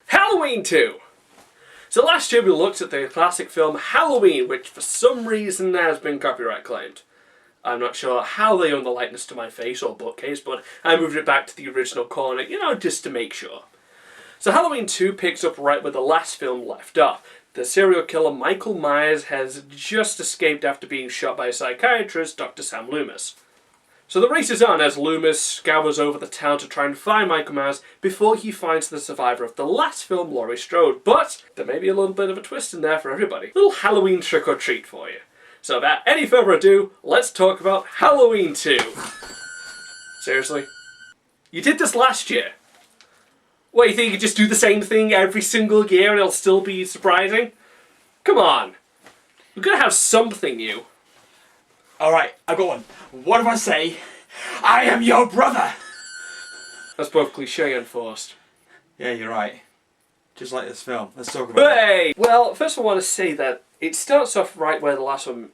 Halloween 2! So last year we looked at the classic film Halloween, which for some reason has been copyright claimed. I'm not sure how they own the likeness to my face or bookcase, but I moved it back to the original corner, just to make sure. So Halloween 2 picks up right where the last film left off. The serial killer Michael Myers has just escaped after being shot by a psychiatrist, Dr. Sam Loomis. So the race is on as Loomis scours over the town to try and find Michael Myers before he finds the survivor of the last film, Laurie Strode. But there may be a little bit of a twist in there for everybody. A little Halloween trick-or-treat for you. So without any further ado, let's talk about Halloween 2. Seriously? You did this last year. What, you think you could just do the same thing every single year and it'll still be surprising? Come on. We're gonna have something new. Alright, I got one. What if I say, I am your brother? That's both cliche and forced. Yeah, you're right. Just like this film. Let's talk about it. Hey! Well, first I want to say that it starts off right where the last one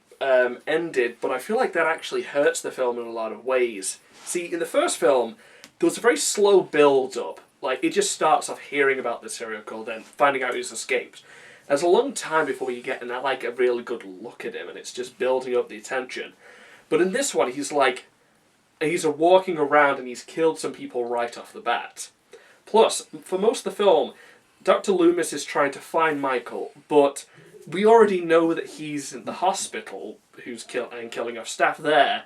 ended, but I feel like that actually hurts the film in a lot of ways. See, in the first film, there was a very slow build-up. Like, it just starts off hearing about the serial killer, then finding out he's escaped. There's a long time before you get a really good look at him, and it's just building up the attention. But in this one, he's walking around and he's killed some people right off the bat. Plus, for most of the film, Dr. Loomis is trying to find Michael, but we already know that he's in the hospital, killing off staff there.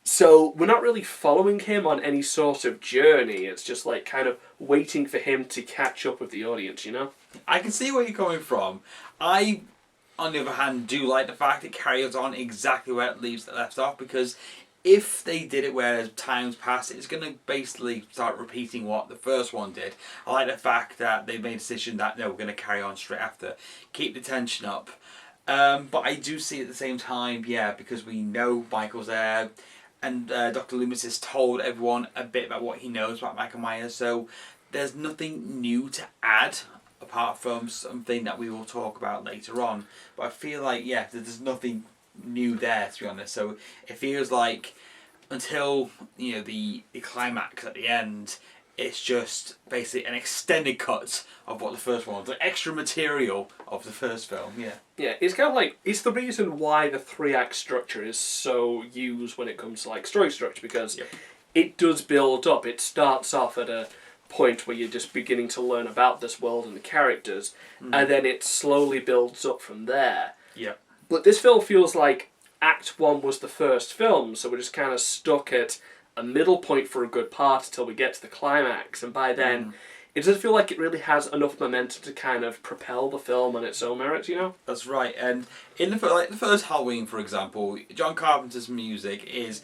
So we're not really following him on any sort of journey. It's just like kind of waiting for him to catch up with the audience, I can see where you're coming from. I, on the other hand, do like the fact it carries on exactly where it left off, because if they did it where as times pass, it's going to basically start repeating what the first one did. I like the fact that they made a decision that, no, we're going to carry on straight after. Keep the tension up. But I do see at the same time, yeah, because we know Michael's there, and Dr. Loomis has told everyone a bit about what he knows about Michael Myers, so there's nothing new to add, apart from something that we will talk about later on. But I feel like, yeah, there's nothing new there, to be honest. So it feels like until the climax at the end, it's just basically an extended cut of what the first one was, the extra material of the first film. Yeah, it's kind of like, it's the reason why the 3-act structure is so used when it comes to story structure, because it does build up. It starts off at a point where you're just beginning to learn about this world and the characters, and then it slowly builds up from there. Yeah. But this film feels like Act 1 was the first film, so we're just kind of stuck at a middle point for a good part until we get to the climax, and by then it doesn't feel like it really has enough momentum to kind of propel the film on its own merits, That's right. And in the first Halloween, for example, John Carpenter's music is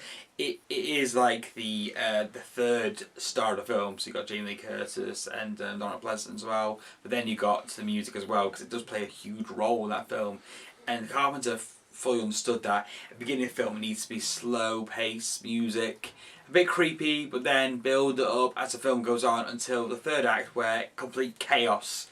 like the third star of the film. So you got Jamie Lee Curtis and Donald Pleasant as well, but then you got the music as well, because it does play a huge role in that film. And Carpenter fully understood that at the beginning of the film it needs to be slow pace music, a bit creepy, but then build it up as the film goes on until the third act, where complete chaos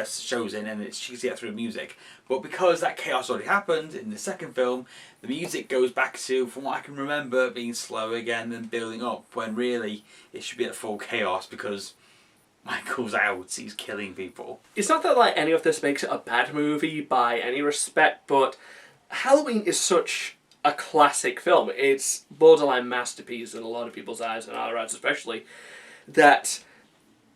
shows in, and it's easy to get through the music. But because that chaos already happened in the second film, the music goes back to, from what I can remember, being slow again and building up, when really it should be at full chaos, because Michael's out, he's killing people. It's not that any of this makes it a bad movie by any respect, but Halloween is such a classic film. It's borderline masterpiece in a lot of people's eyes, and our eyes especially, that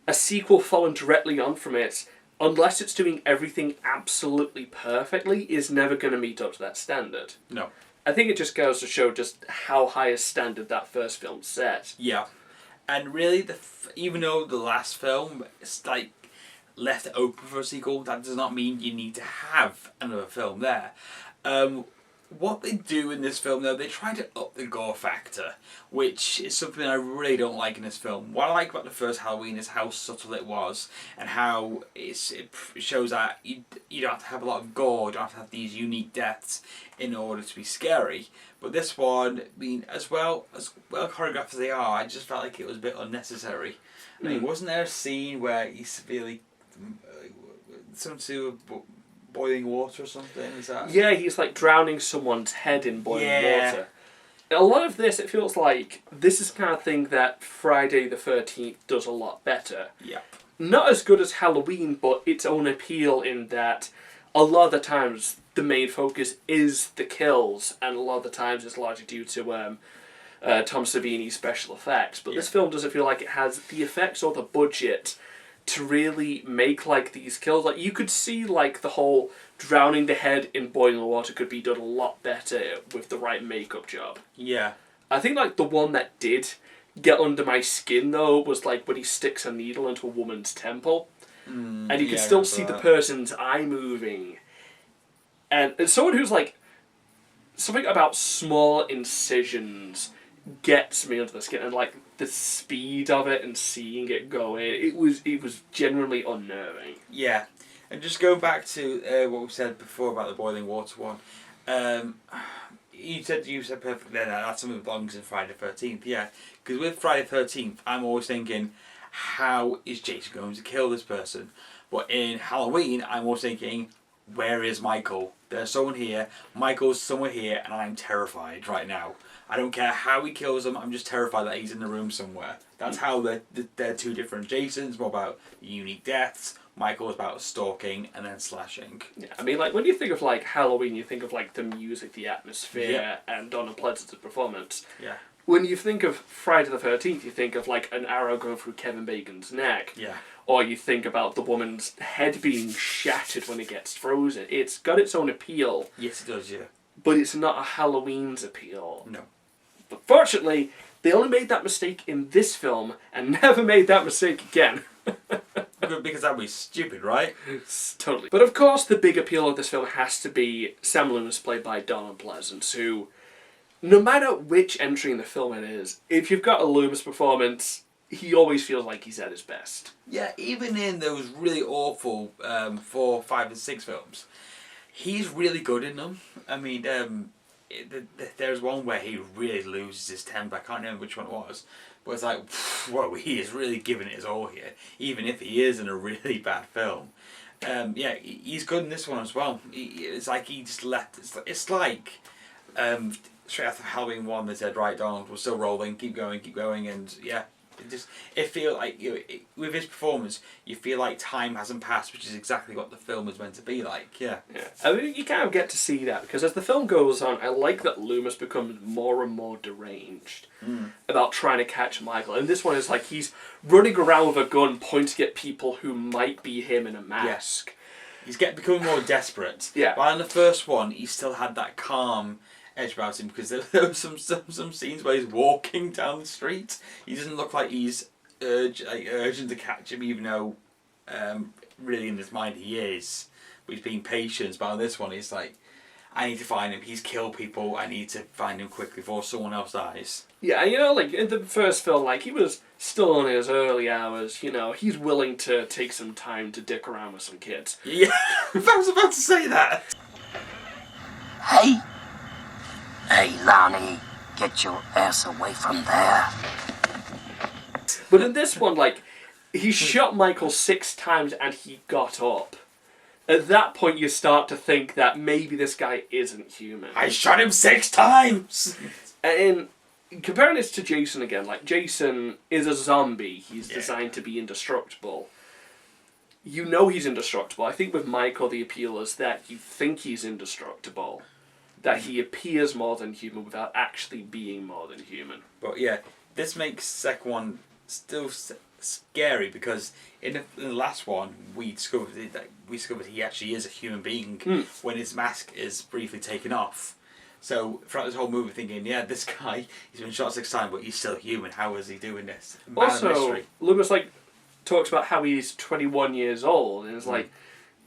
a sequel following directly on from it, unless it's doing everything absolutely perfectly, is never going to meet up to that standard. No. I think it just goes to show just how high a standard that first film set. Yeah. And really, even though the last film is left open for a sequel, that does not mean you need to have another film there. What they do in this film, though, they try to up the gore factor, which is something I really don't like in this film. What I like about the first Halloween is how subtle it was, and how it shows that you don't have to have a lot of gore, you don't have to have these unique deaths in order to be scary. But this one, as well choreographed as they are, I just felt like it was a bit unnecessary. I mean, wasn't there a scene where he severely boiling water or something? Is that? Yeah, he's drowning someone's head in boiling water. A lot of this, it feels like this is the kind of thing that Friday the 13th does a lot better. Yeah. not as good as Halloween, but its own appeal in that a lot of the times the main focus is the kills, and a lot of the times it's largely due to Tom Savini's special effects. But this film doesn't feel like it has the effects or the budget to really make like these kills. Like you could see like the whole drowning the head in boiling water could be done a lot better with the right makeup job. Yeah. I think like the one that did get under my skin though was like when he sticks a needle into a woman's temple, and you can still see the person's eye moving, and as someone who's like, something about small incisions gets me under the skin, and like the speed of it and seeing it go in, it was genuinely unnerving. Yeah, and just going back to what we said before about the boiling water one, you said perfectly there. That's something that belongs in Friday the 13th. Yeah, because with Friday the 13th, I'm always thinking, how is Jason going to kill this person? But in Halloween, I'm always thinking, where is Michael? There's someone here. Michael's somewhere here, and I'm terrified right now. I don't care how he kills him. I'm just terrified that he's in the room somewhere. That's how they're two different. Jason's more about unique deaths. Michael's about stalking and then slashing. Yeah, I mean, like when you think of like Halloween, you think of like the music, the atmosphere, and Donald Pleasance's performance. Yeah. When you think of Friday the 13th, you think of like an arrow going through Kevin Bacon's neck. Yeah. Or you think about the woman's head being shattered when it gets frozen. It's got its own appeal. Yes, it does, yeah. But it's not a Halloween's appeal. No. But fortunately, they only made that mistake in this film and never made that mistake again. Because that'd be stupid, right? Totally. But of course, the big appeal of this film has to be Sam Loomis, played by Donald Pleasance, who, no matter which entry in the film it is, if you've got a Loomis performance, he always feels like he's at his best. Yeah, even in those really awful 4, 5 and 6 films, he's really good in them. I mean, there's one where he really loses his temper. I can't remember which one it was. But it's like, whoa, he is really giving it his all here, even if he is in a really bad film. Yeah, he's good in this one as well. It's like he just left. It's like straight after Halloween 1, they said, right, Donald, we're still rolling, keep going, and yeah. It feels like, you know, with his performance, you feel like time hasn't passed, which is exactly what the film is meant to be like. Yeah. I mean, you kind of get to see that because as the film goes on, I like that Loomis becomes more and more deranged about trying to catch Michael. And this one is like he's running around with a gun, pointing at people who might be him in a mask. He's becoming more desperate. Yeah. While in the first one, he still had that calm edge about him because there were some scenes where he's walking down the street. He doesn't look like he's urgent to catch him, even though really in his mind he is. But he's being patient. But on this one, he's like, I need to find him. He's killed people. I need to find him quickly before someone else dies. Yeah, you know, like in the first film, like he was still in his early hours. You know, he's willing to take some time to dick around with some kids. Yeah, I was about to say that. Hey, Lonnie, get your ass away from there. But in this one, like, he shot Michael 6 times and he got up. At that point, you start to think that maybe this guy isn't human. I shot him 6 times! And comparing this to Jason again, like, Jason is a zombie. He's designed to be indestructible. You know he's indestructible. I think with Michael, the appeal is that you think he's indestructible. That he appears more than human without actually being more than human. But yeah, this makes the second one still scary because in the last one we discovered he actually is a human being when his mask is briefly taken off. So throughout this whole movie, thinking, yeah, this guy, he's been shot 6 times, but he's still human. How is he doing this? Also, Loomis talks about how he's 21 years old, and it's like,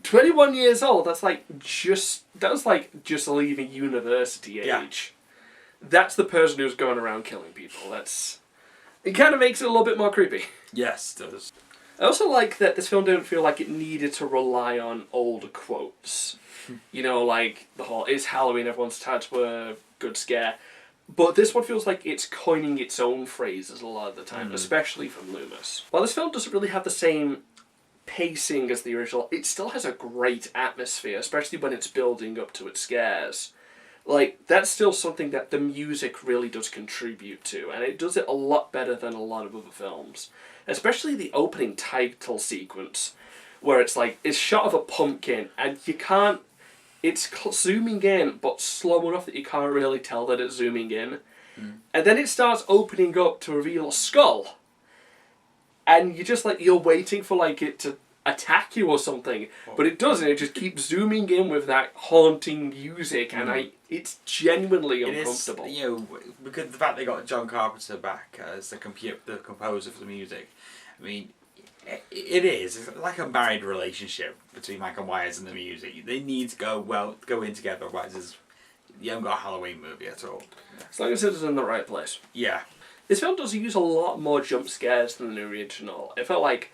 21 years old, that was like just leaving university age. Yeah. That's the person who's going around killing people. It kind of makes it a little bit more creepy. Yes, it does. I also like that this film didn't feel like it needed to rely on old quotes. You know, like the whole, it's Halloween, everyone's tired to a good scare. But this one feels like it's coining its own phrases a lot of the time, especially from Loomis. While this film doesn't really have the same pacing as the original, it still has a great atmosphere, especially when it's building up to its scares. like, that's still something that the music really does contribute to, and it does it a lot better than a lot of other films. Especially the opening title sequence, where it's like, it's shot of a pumpkin, and you can't, it's zooming in, but slow enough that you can't really tell that it's zooming in. And then it starts opening up to reveal a skull. And you're just like, you're waiting for like it to attack you or something. But it doesn't, it just keeps zooming in with that haunting music, and it's genuinely uncomfortable. It is, you know, because the fact they got John Carpenter back as the composer for the music, I mean, it is. It's like a married relationship between Michael Myers and the music. They need to go in together, otherwise you haven't got a Halloween movie at all. As long as it's in the right place. Yeah. This film does use a lot more jump scares than the original. It felt like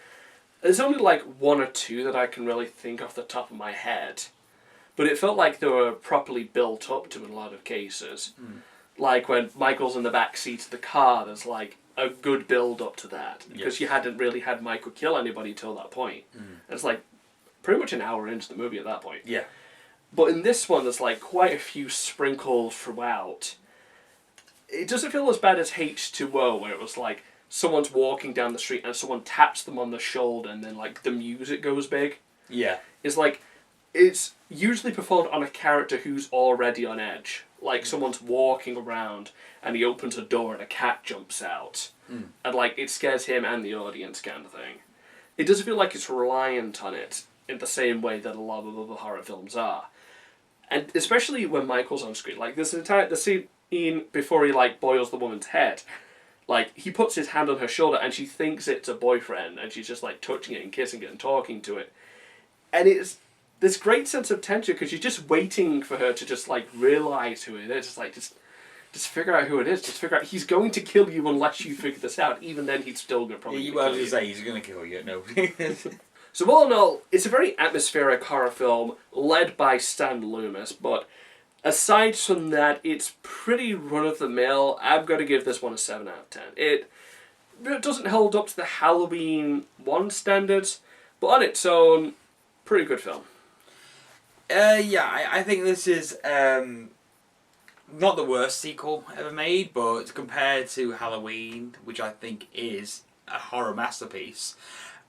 there's only like one or two that I can really think off the top of my head. But it felt like they were properly built up to in a lot of cases. Like when Michael's in the back seat of the car, there's like a good build up to that. Because you hadn't really had Michael kill anybody till that point. And it's like pretty much an hour into the movie at that point. Yeah. But in this one, there's like quite a few sprinkled throughout. It doesn't feel as bad as H2O, where it was like someone's walking down the street and someone taps them on the shoulder and then like the music goes big. Yeah. It's like, it's usually performed on a character who's already on edge. Like someone's walking around and he opens a door and a cat jumps out. And like it scares him and the audience kind of thing. It doesn't feel like it's reliant on it in the same way that a lot of other horror films are. And especially when Michael's on screen. Like this the scene before he like boils the woman's head. Like he puts his hand on her shoulder and she thinks it's a boyfriend and she's just like touching it and kissing it and talking to it. And it's this great sense of tension because you're just waiting for her to just like realise who it is. It's like just figure out who it is. Just figure out he's going to kill you unless you figure this out. Even then, he's still gonna probably kill you. Say he's gonna kill you. No. So all in all, it's a very atmospheric horror film led by Stan Loomis. But aside from that, it's pretty run of the mill. I'm gonna give this one a 7 out of 10. It doesn't hold up to the Halloween 1 standards, but on its own, pretty good film. I think this is not the worst sequel ever made, but compared to Halloween, which I think is a horror masterpiece,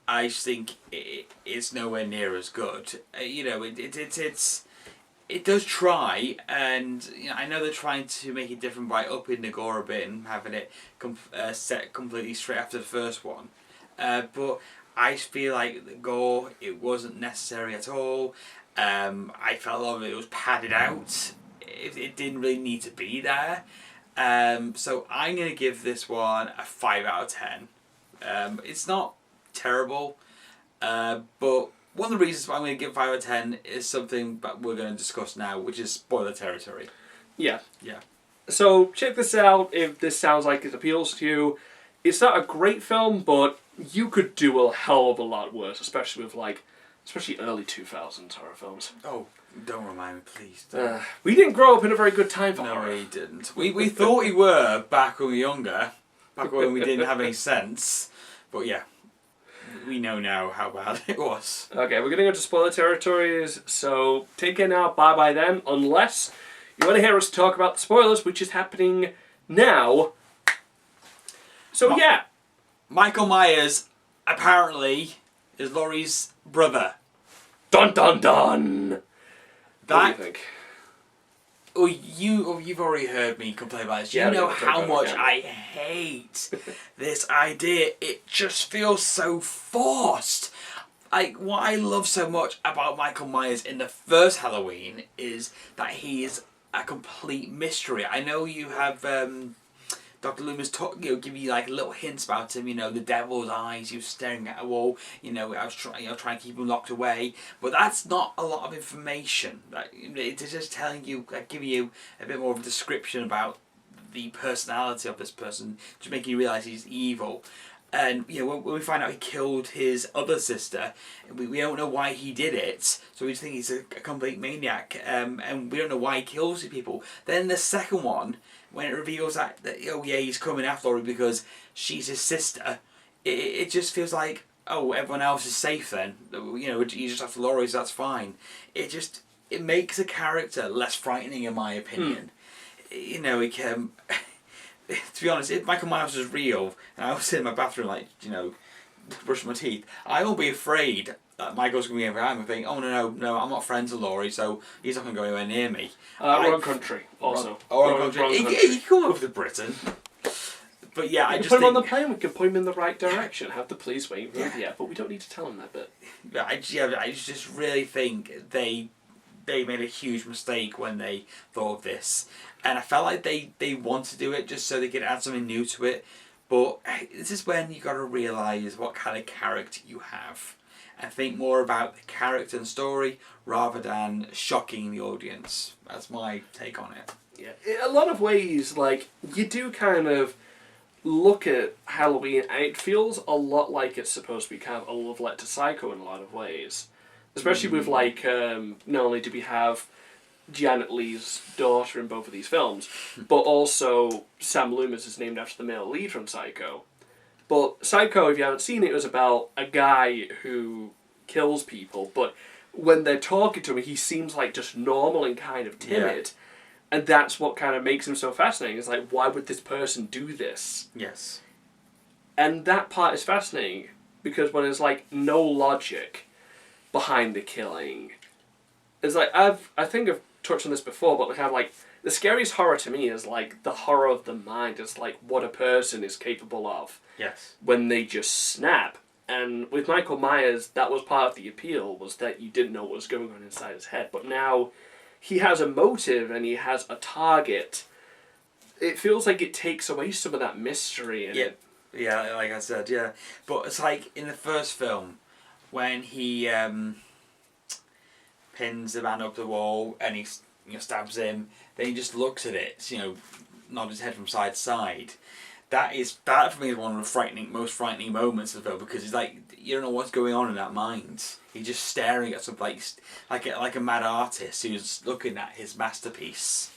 I just think it's nowhere near as good. It does try, and I know they're trying to make it different by upping the gore a bit and having it set completely straight after the first one. But I feel like the gore, it wasn't necessary at all. I felt a lot of it was padded out. It didn't really need to be there. So I'm going to give this one a 5 out of 10. It's not terrible, but one of the reasons why I'm going to give 5 out of 10 is something that we're going to discuss now, which is spoiler territory. Yeah. Yeah. So check this out if this sounds like it appeals to you. It's not a great film, but you could do a hell of a lot worse, especially with especially early 2000s horror films. Oh, don't remind me, please. We didn't grow up in a very good time for horror. No, we didn't. We thought we were back when we were younger, back when we didn't have any sense. But yeah, we know now how bad it was. Okay, we're going to go to spoiler territories, so take care now, bye-bye then, unless you want to hear us talk about the spoilers, which is happening now. So yeah. Michael Myers, apparently, is Laurie's brother. Dun dun dun! What do you think? Oh, you've already heard me complain about this. You know how much I hate this idea. It just feels so forced. What I love so much about Michael Myers in the first Halloween is that he is a complete mystery. I know you have Dr. Loomis give you like little hints about him. The devil's eyes. He was staring at a wall. I was trying to keep him locked away. But that's not a lot of information. It's just giving you a bit more of a description about the personality of this person, to make you realise he's evil. And when we find out he killed his other sister, we don't know why he did it, so we just think he's a complete maniac, and we don't know why he kills people. Then the second one, when it reveals that he's coming after Laurie because she's his sister, it just feels like, oh, everyone else is safe then. He's just after Laurie, so that's fine. it makes a character less frightening, in my opinion. You know, it can. To be honest, if Michael Myers was real, and I was sitting in my bathroom, like, you know, brushing my teeth, I won't be afraid that Michael's going to be behind me thinking, oh, no, I'm not friends with Laurie, so he's not going to go anywhere near me. Wrong country, also. Wrong country. He can come over to Britain. But yeah, I just put him on think... the plane, we can point him in the right direction, have the police wait. Yeah, but we don't need to tell him that bit. I just really think they made a huge mistake when they thought of this. And I felt like they want to do it just so they could add something new to it. But this is when you got to realise what kind of character you have. And think more about the character and story rather than shocking the audience. That's my take on it. Yeah, in a lot of ways, like, you do kind of look at Halloween and it feels a lot like it's supposed to be kind of a love letter to Psycho in a lot of ways. Especially with, like, not only do we have Janet Leigh's daughter in both of these films, but also Sam Loomis is named after the male lead from Psycho. But Psycho, if you haven't seen it, was about a guy who kills people, but when they're talking to him, he seems like just normal and kind of timid. Yeah. And that's what kind of makes him so fascinating. It's like, why would this person do this? Yes. And that part is fascinating, because when there's, like, no logic behind the killing, it's like, I think I've touched on this before, but kind of like, the scariest horror to me is, like, the horror of the mind. It's like what a person is capable of. Yes. When they just snap. And with Michael Myers, that was part of the appeal, was that you didn't know what was going on inside his head. But now he has a motive and he has a target. It feels like it takes away some of that mystery. And yeah, like I said, yeah. But it's like in the first film, when he pins the man up the wall and he stabs him, then he just looks at it, nods his head from side to side. That for me is one of the most frightening moments of the film, because it's like you don't know what's going on in that mind. He's just staring at something like a mad artist who's looking at his masterpiece,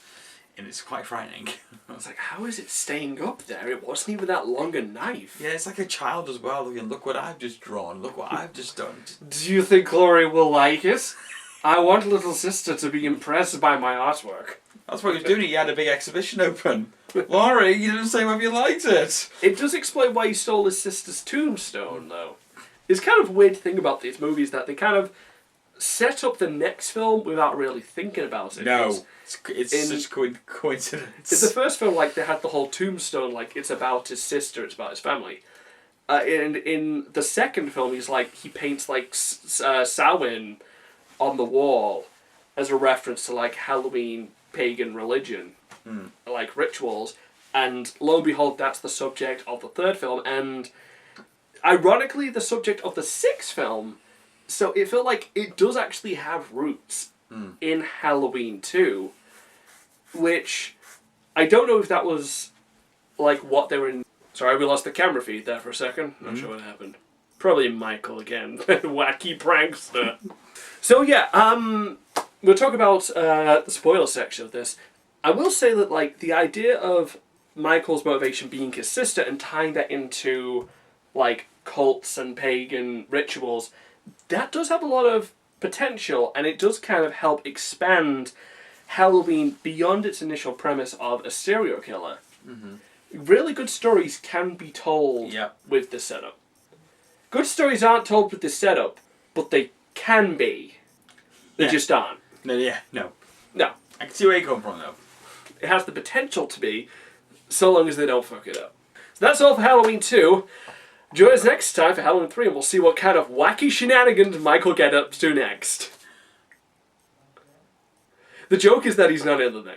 and it's quite frightening. I was like, how is it staying up there? It wasn't even that long a knife. Yeah, it's like a child as well, looking, look what I've just drawn, look what I've just done. Do you think Laurie will like it? I want little sister to be impressed by my artwork. That's what he was doing. He had a big exhibition open. Laurie, you didn't say whether you liked it. It does explain why he stole his sister's tombstone, though. It's kind of a weird thing about these movies that they kind of set up the next film without really thinking about it. No, it's such coincidence. In the first film, like, they had the whole tombstone, like, it's about his sister, it's about his family. And in the second film, he paints, like, Samhain on the wall as a reference to, like, Halloween pagan religion, like rituals, and lo and behold, that's the subject of the third film, and ironically the subject of the sixth film, so it felt like it does actually have roots in Halloween 2, which I don't know if that was like what they were in. Sorry, we lost the camera feed there for a second. Not sure what happened. Probably Michael again, wacky prankster. So yeah, we'll talk about the spoiler section of this. I will say that, like, the idea of Michael's motivation being his sister and tying that into, like, cults and pagan rituals, that does have a lot of potential, and it does kind of help expand Halloween beyond its initial premise of a serial killer. Mm-hmm. Really good stories can be told with this setup. Good stories aren't told with this setup, but they can be. They just aren't. No. I can see where you come from, though. It has the potential to be, so long as they don't fuck it up. So that's all for Halloween 2. Join us next time for Halloween 3, and we'll see what kind of wacky shenanigans Michael gets up to next. The joke is that he's not in the next.